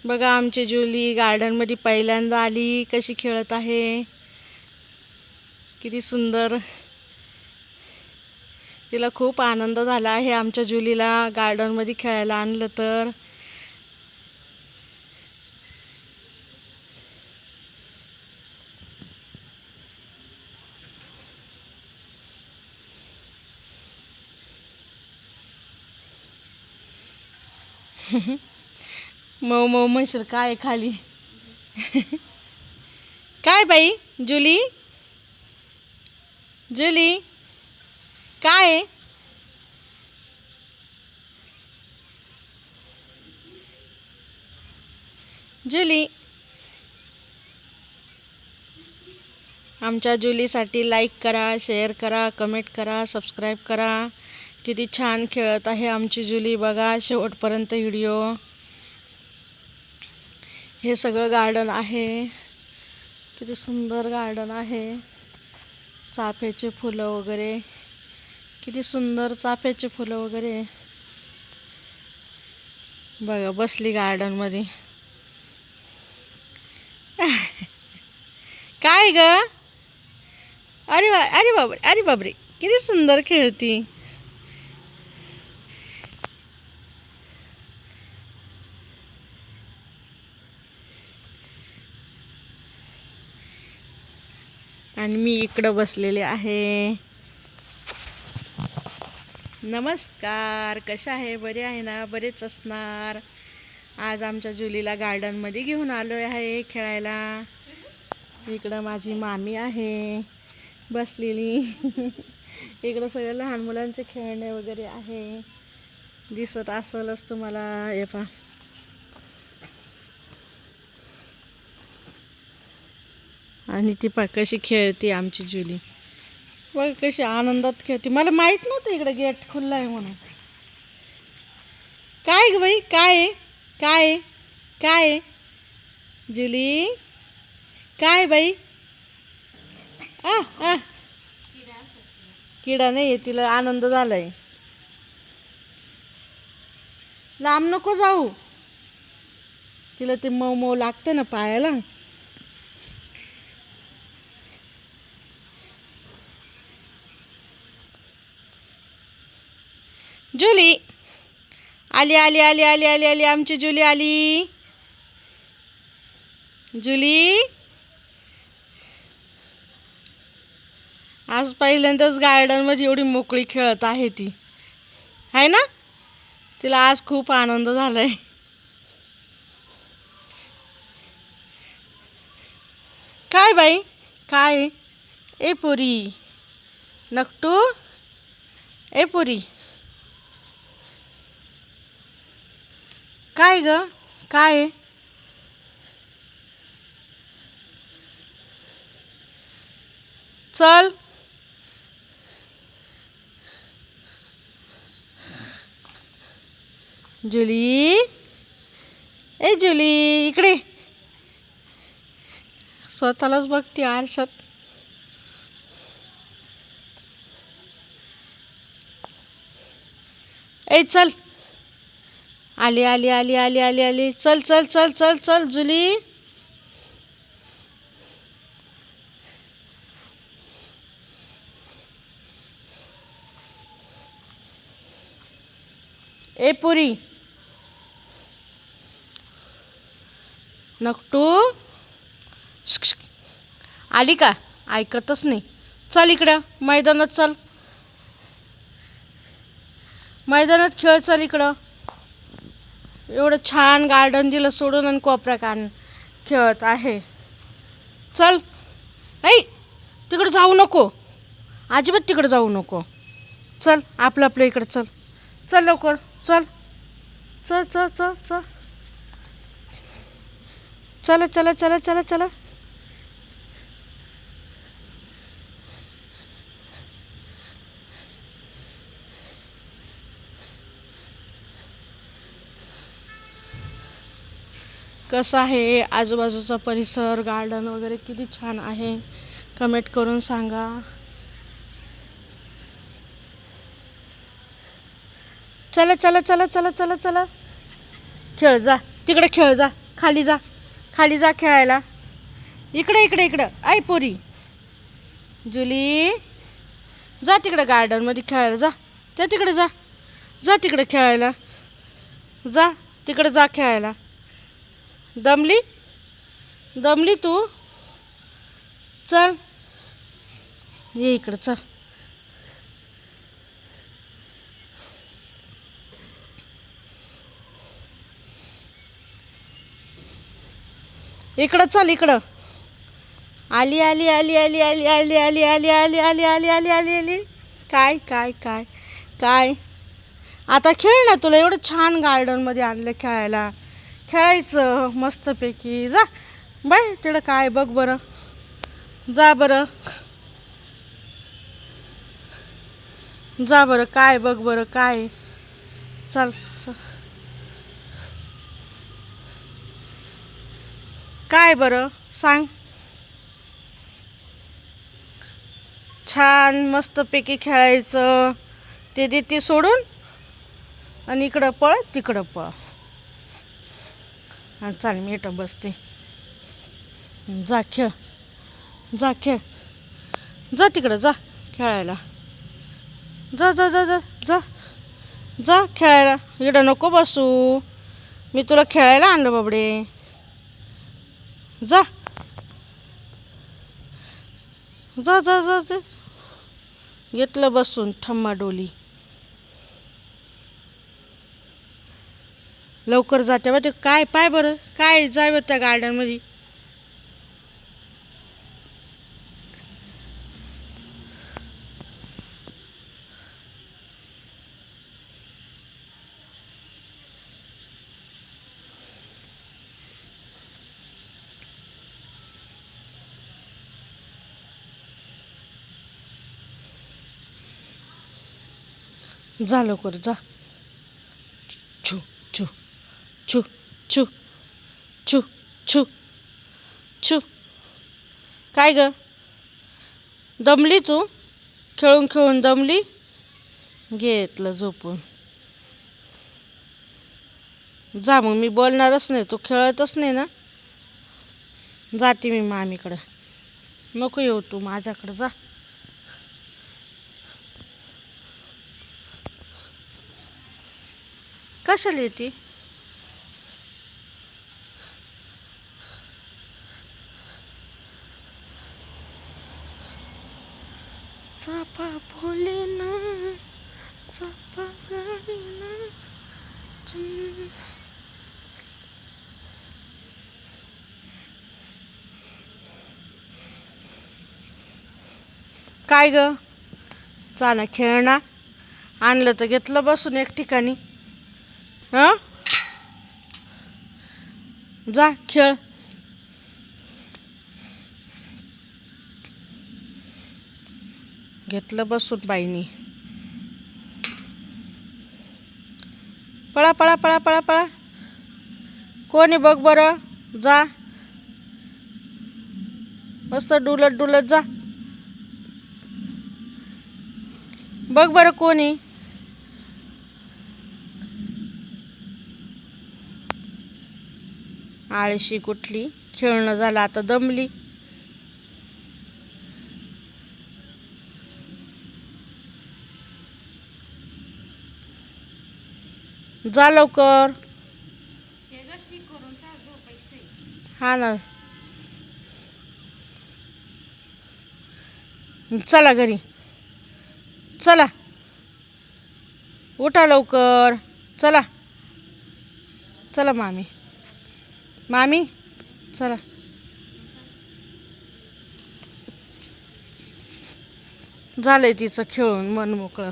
बघा आमची जुली गार्डनमध्ये पहिल्यांदा आली, कशी खेळत आहे. किती सुंदर. तिला खूप आनंद झाला आहे आमच्या जुलीला गार्डनमध्ये खेळायला आणलं तर. मऊ मऊ म्हणशील काय खाली. काय बाई जुली, जुली काय जुली. आमच्या जुलीसाठी लाईक करा, शेअर करा, कमेंट करा, सबस्क्राईब करा. किती छान खेळत आहे आमची जुली. बघा शेवटपर्यंत व्हिडिओ. हे सगळं गार्डन आहे. किती सुंदर गार्डन आहे. चाफ्याचे फुलं वगैरे, किती सुंदर चाफ्याचे फुलं वगैरे. बघा बसली गार्डनमध्ये. काय ग. अरे बाबरे, अरे बाबरे, किती सुंदर खेळती. आणि मी इकडं बसलेले आहे. नमस्कार, कशा आहे, बरे आहे ना, बरेच असणार. आज आमच्या जुलीला गार्डनमध्ये घेऊन आलो आहे खेळायला. इकडं माझी मामी आहे बसलेली. इकडं सगळं लहान मुलांचे खेळणे वगैरे आहे. दिसत असेलच तुम्हाला. हे पहा, आणि ती पहा कशी खेळते आमची जुली. बघ कशी आनंदात खेळते. मला माहीत नव्हतं इकडे गेट खुल्ला आहे म्हणून. काय ग बाई, काय आहे, काय आहे, काय आहे जुली, काय बाई. आ आ किडा नाही आहे, तिला आनंद झालाय. लांब नको जाऊ, तिला ते मऊ मऊ लागतं ना पायाला. जुली आली आली आली आली आली आली आमची जुली आली. जुली आज पहिल्यांदाच गार्डनमध्ये एवढी मोकळी खेळत आहे ती, आहे ना. तिला आज खूप आनंद झालाय. काय बाई, काय ए पोरी, नकटू, ए पोरी, काय ग, काय चल. जुली, ए जुली इकडे. स्वतःलाच बघते आरशात. ए चल. आली आली आली आली आली आली. चल चल चल चल चल जुली. ए पुरी, नकटू, आली का, ऐकतच नाही. चल इकडं मैदानात, चल मैदानात खेळ, चल इकडं. एवढं छान गार्डन दिलं सोडून आणि कोपऱ्यात आण खेळत आहे. चल. ऐ तिकडं जाऊ नको, अजिबात तिकडं जाऊ नको. चल आपलं आपलं इकडं, चल चल लवकर, चल चल चल चल चल. चला चला चला चला चला. कसं आहे आजूबाजूचा परिसर, गार्डन वगैरे किती छान आहे, कमेंट करून सांगा. चला चला चला चला चला चला. खेळ जा तिकडे, खेळ जा खाली जा, खाली जा खेळायला. इकडे इकडे इकडं ऐ पोरी. जुली जा तिकडे गार्डनमध्ये खेळायला जा. त्या तिकडे जा, जा तिकडे खेळायला. जा तिकडे जा खेळायला. दमली, दमली तू. चल ये इकडं चल. इकडं चल इकडं. आली आली आली आली आली आली आली आली आली आली आली आली आली आली. काय काय काय काय आता खेळ ना. तुला एवढं छान गार्डनमध्ये आणलं खेळायला. खेळायचं मस्तपैकी. जा बाय तिकडं काय बघ बरं. जा बरं, जा बरं काय बघ बरं काय. चल चल. काय बरं सांग. छान मस्तपैकी खेळायचं. ते देते सोडून आणि इकडं पळ तिकडं पळ. आणि चाल मी इथं बसते. जा खेळ, जा खेळ. जा तिकडं जा खेळायला. जा जा जा जा जा जा खेळायला. इकडं नको बसू. मी तुला खेळायला आणलं बाबडे. जा जा जा जा जा. घेतलं बसून ठम्मा डोली. लवकर जाते बा ते. काय पाय बरं काय जाय बरं त्या गार्डनमध्ये. जा लवकर जा. छू छू छू छू छू छू छू. काय ग दमली तू. खेळून खेळून दमली. घेतलं झोपून. जा मग मी बोलणारच नाही. तू खेळतच नाही ना. जाते मी मामीकडं. नको येऊ तू माझ्याकडं. जा. कशाला येते. चापा बोले ना, चापा बोले ना. काय ग चाना खेळ ना. आणलं तर घेतलं बसून एक ठिकाणी. हां जा खेळ. घेतलं बसून बाईनी. पळा पळा पळा पळा पळा. कोणी बघ बरं. जा मस्त डुलत डुलत जा. बघ बरं कोणी. आळशी कुठली. खेळणं झालं आता दमली. जा लवकर. हा ना. चला घरी चला. उठा लवकर. चला चला मामी. मामी चला. झालंय तिचं खेळून मन मोकळं.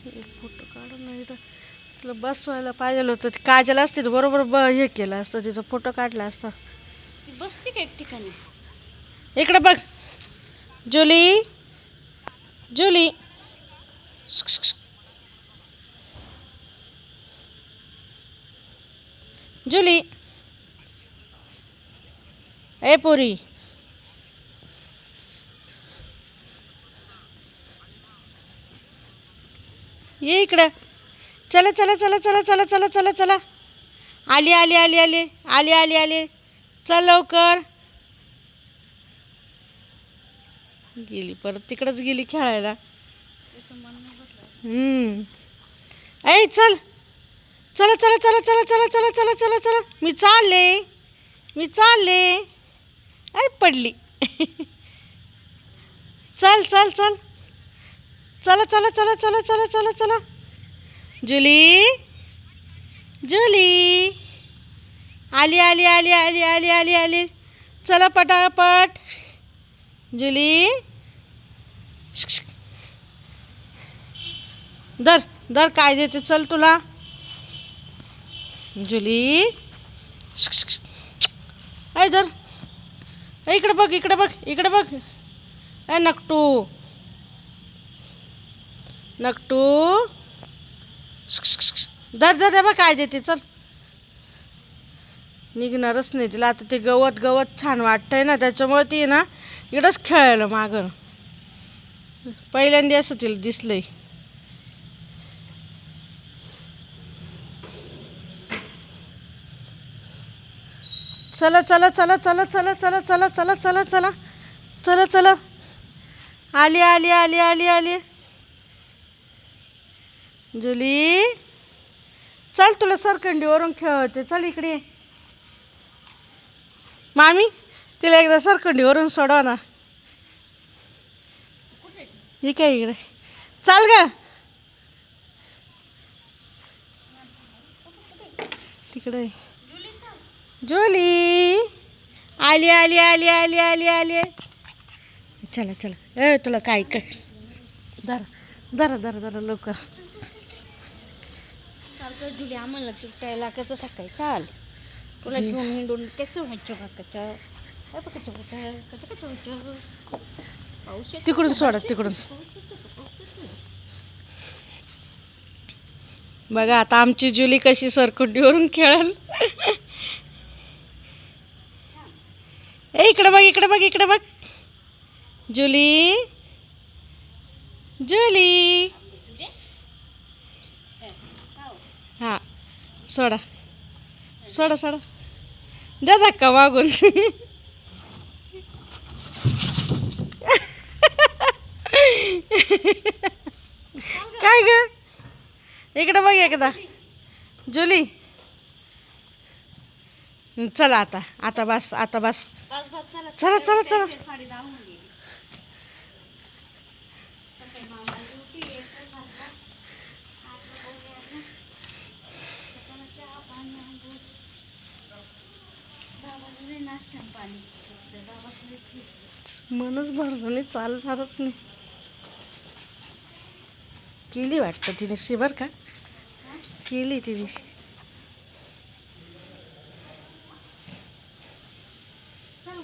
एक फोटो काढून नाही तर तिला बसवायला पाहिजे होतं. ते काजल असते तर बरोबर हे केलं असतं. तिचा फोटो काढला असता. ती बसते का एक ठिकाणी. इकडे बघ जुली. जुली जुली. ए पोरी. ये इकडं. चला चला चला चला चला चला चला चला. आली आली आली आली आली आली आली. चल लवकर. गेली परत तिकडंच गेली खेळायला. ऐ चल. चला चला चला चला चला चला चला चला चला. मी चालले. ऐ पडली. चल चल चल. चला चला चला चला चला चला चला. जुली आली आली आली आली आली आली आली. चला पटापट. जुली दर काय देते चल तुला. जुली ऐ दर. इकडे बघ इकडे बघ इकडे बघ. ऐ नकटू दर बघ काय देते चल. निघणारच नाही तिला आता. ते गवत छान वाटतंय ना त्याच्यामुळे ती ना इकडंच खेळायला मागं. पहिल्यांदा असं तिला दिसलंय. चला चला चला चला चला चला चला चला चला चला चला चला. आली आली आली आली आली. जुली चल तुला सरकंडीवरून खेळते. चल इकडे ये. मामी तिला एकदा सरकंडीवरून सोडवा ना. हे काय इकडे. चाल ग तिकडे. जुली आली आली आली आली आली आली. चला चला. तुला काय जरा लवकर. चालतं जुली आम्हाला सुट्टायला कसं सकाळी चाल. तुला घेऊन हिंडून कसं व्हायचं पाऊस तिकडून सोडा तिकडून. बघा आता आमची जुली कशी सरकुंडीवरून खेळल. इकडे बघ इकडे बघ इकडे बघ. जुली हां सोडा. द्या धक्का मागून. काय ग इकडे बघ एकदा. जुली चला आता बस. चला चला चला. मनच भरलं नाही. चालणारच नाही. केली वाटतं तिने शी बरं का. केली तिने शी. चल